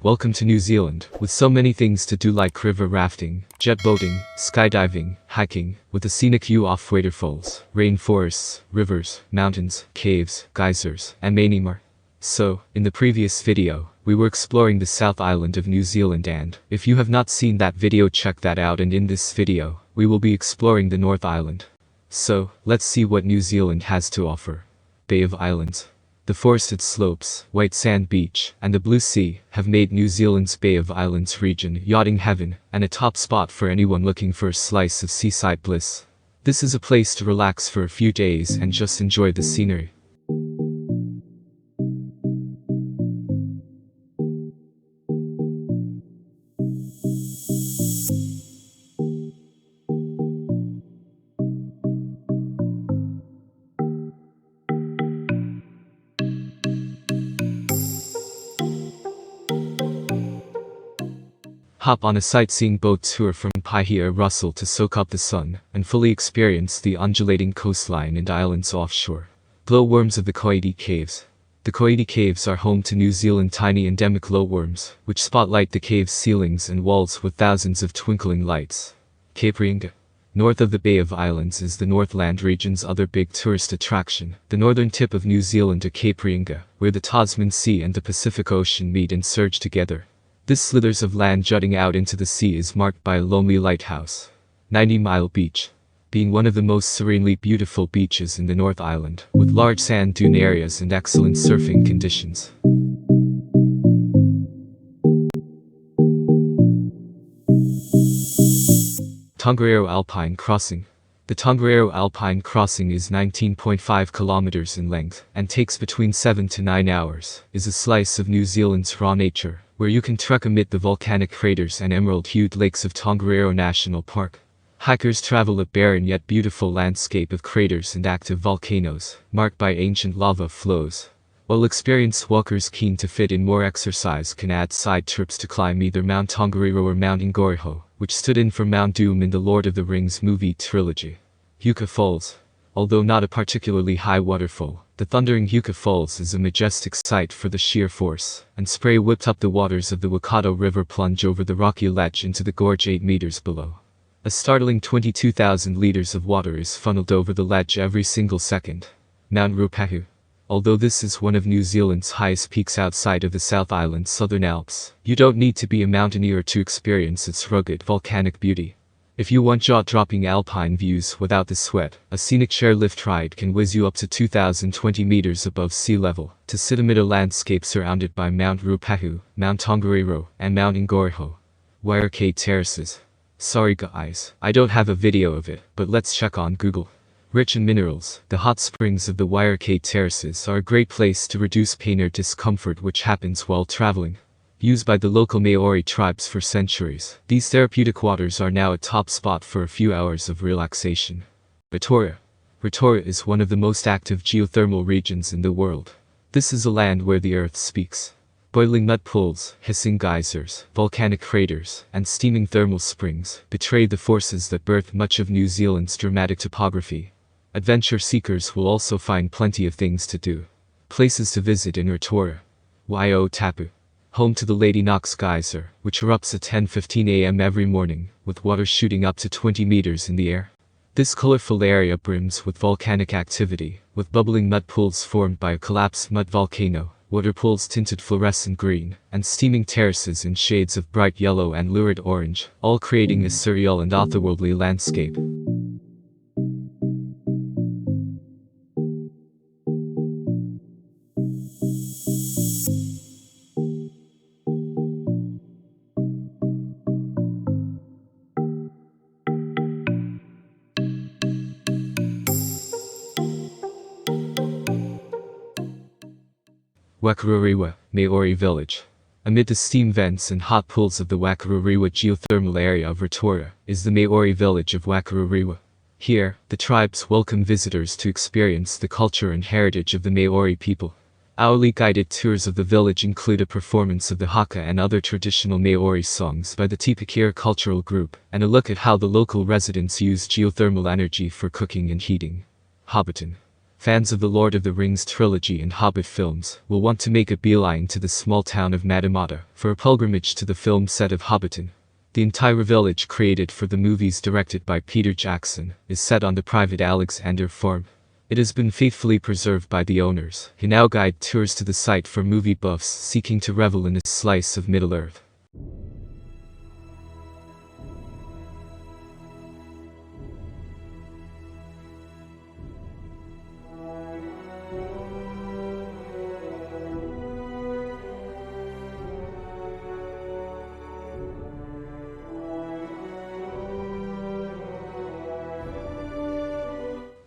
Welcome to New Zealand, with so many things to do like river rafting, jet boating, skydiving, hiking, with a scenic view off waterfalls, rainforests, rivers, mountains, caves, geysers, and many more. So, in the previous video, we were exploring the South Island of New Zealand, and if you have not seen that video, check that out, and in this video, we will be exploring the North Island. So, let's see what New Zealand has to offer. Bay of Islands. The forested slopes, white sand beach, and the blue sea have made New Zealand's Bay of Islands region yachting heaven and a top spot for anyone looking for a slice of seaside bliss. This is a place to relax for a few days and just enjoy the scenery. Hop on a sightseeing boat tour from Paihia Russell to soak up the sun and fully experience the undulating coastline and islands offshore. Glowworms of the Kawiti Caves. The Kawiti Caves are home to New Zealand's tiny endemic glowworms, which spotlight the cave's ceilings and walls with thousands of twinkling lights. Cape Reinga. North of the Bay of Islands is the Northland region's other big tourist attraction, the northern tip of New Zealand, or Cape Reinga, where the Tasman Sea and the Pacific Ocean meet and surge together. This slithers of land jutting out into the sea is marked by a lonely lighthouse. 90 Mile Beach. Being one of the most serenely beautiful beaches in the North Island, with large sand dune areas and excellent surfing conditions. Tongariro Alpine Crossing. The Tongariro Alpine Crossing is 19.5 kilometers in length and takes between 7 to 9 hours, is a slice of New Zealand's raw nature, where you can trek amid the volcanic craters and emerald-hued lakes of Tongariro National Park. Hikers travel a barren yet beautiful landscape of craters and active volcanoes, marked by ancient lava flows. While experienced walkers keen to fit in more exercise can add side trips to climb either Mount Tongariro or Mount Ngoriho, which stood in for Mount Doom in the Lord of the Rings movie trilogy. Huka Falls. Although not a particularly high waterfall, the thundering Huka Falls is a majestic sight for the sheer force and spray whipped up the waters of the Waikato River plunge over the rocky ledge into the gorge 8 meters below. A startling 22,000 liters of water is funneled over the ledge every single second. Mount Ruapehu. Although this is one of New Zealand's highest peaks outside of the South Island's Southern Alps, you don't need to be a mountaineer to experience its rugged volcanic beauty. If you want jaw-dropping alpine views without the sweat, a scenic chairlift ride can whiz you up to 2,020 meters above sea level to sit amid a landscape surrounded by Mount Ruapehu, Mount Tongariro, and Mount Ngoriho. Wairakei Terraces. Sorry guys, I don't have a video of it, but let's check on Google. Rich in minerals, the hot springs of the Wairakei Terraces are a great place to reduce pain or discomfort which happens while traveling. Used by the local Maori tribes for centuries, these therapeutic waters are now a top spot for a few hours of relaxation. Rotorua. Rotorua is one of the most active geothermal regions in the world. This is a land where the earth speaks. Boiling mud pools, hissing geysers, volcanic craters, and steaming thermal springs betray the forces that birth much of New Zealand's dramatic topography. Adventure seekers will also find plenty of things to do. Places to visit in Rotorua. Wai-O-Tapu. Home to the Lady Knox Geyser, which erupts at 10:15 a.m. every morning, with water shooting up to 20 meters in the air. This colorful area brims with volcanic activity, with bubbling mud pools formed by a collapsed mud volcano, water pools tinted fluorescent green, and steaming terraces in shades of bright yellow and lurid orange, all creating a surreal and otherworldly landscape. Whakarewarewa, Maori village. Amid the steam vents and hot pools of the Whakarewarewa geothermal area of Rotorua, is the Maori village of Whakarewarewa. Here, the tribes welcome visitors to experience the culture and heritage of the Maori people. Hourly guided tours of the village include a performance of the haka and other traditional Maori songs by the Tipikira cultural group, and a look at how the local residents use geothermal energy for cooking and heating. Hobbiton. Fans of the Lord of the Rings trilogy and Hobbit films will want to make a beeline to the small town of Matamata for a pilgrimage to the film set of Hobbiton. The entire village created for the movies directed by Peter Jackson is set on the private Alexander farm. It has been faithfully preserved by the owners, who now guide tours to the site for movie buffs seeking to revel in a slice of Middle-earth.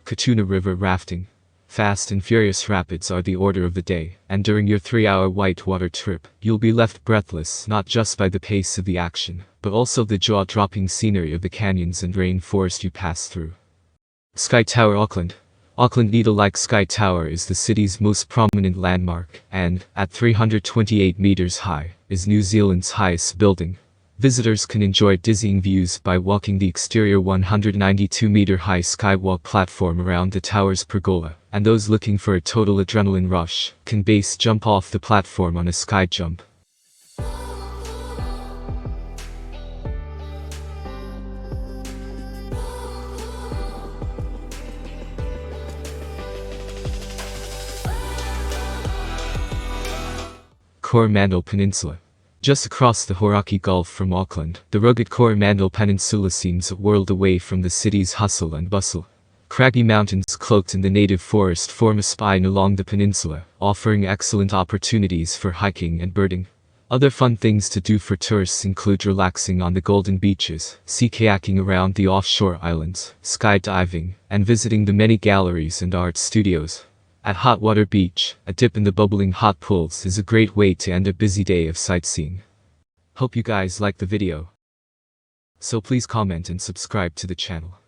Kaituna River Rafting. Fast and furious rapids are the order of the day, and during your 3-hour whitewater trip, you'll be left breathless not just by the pace of the action, but also the jaw-dropping scenery of the canyons and rainforest you pass through. Sky Tower Auckland. Auckland Needle-like Sky Tower is the city's most prominent landmark, and, at 328 meters high, is New Zealand's highest building. Visitors can enjoy dizzying views by walking the exterior 192-meter-high skywalk platform around the tower's pergola, and those looking for a total adrenaline rush can base jump off the platform on a sky jump. Coromandel Peninsula. Just across the Hauraki Gulf from Auckland, the rugged Coromandel Peninsula seems a world away from the city's hustle and bustle. Craggy mountains cloaked in the native forest form a spine along the peninsula, offering excellent opportunities for hiking and birding. Other fun things to do for tourists include relaxing on the golden beaches, sea kayaking around the offshore islands, skydiving, and visiting the many galleries and art studios. At Hotwater Beach, a dip in the bubbling hot pools is a great way to end a busy day of sightseeing. Hope you guys liked the video. So please comment and subscribe to the channel.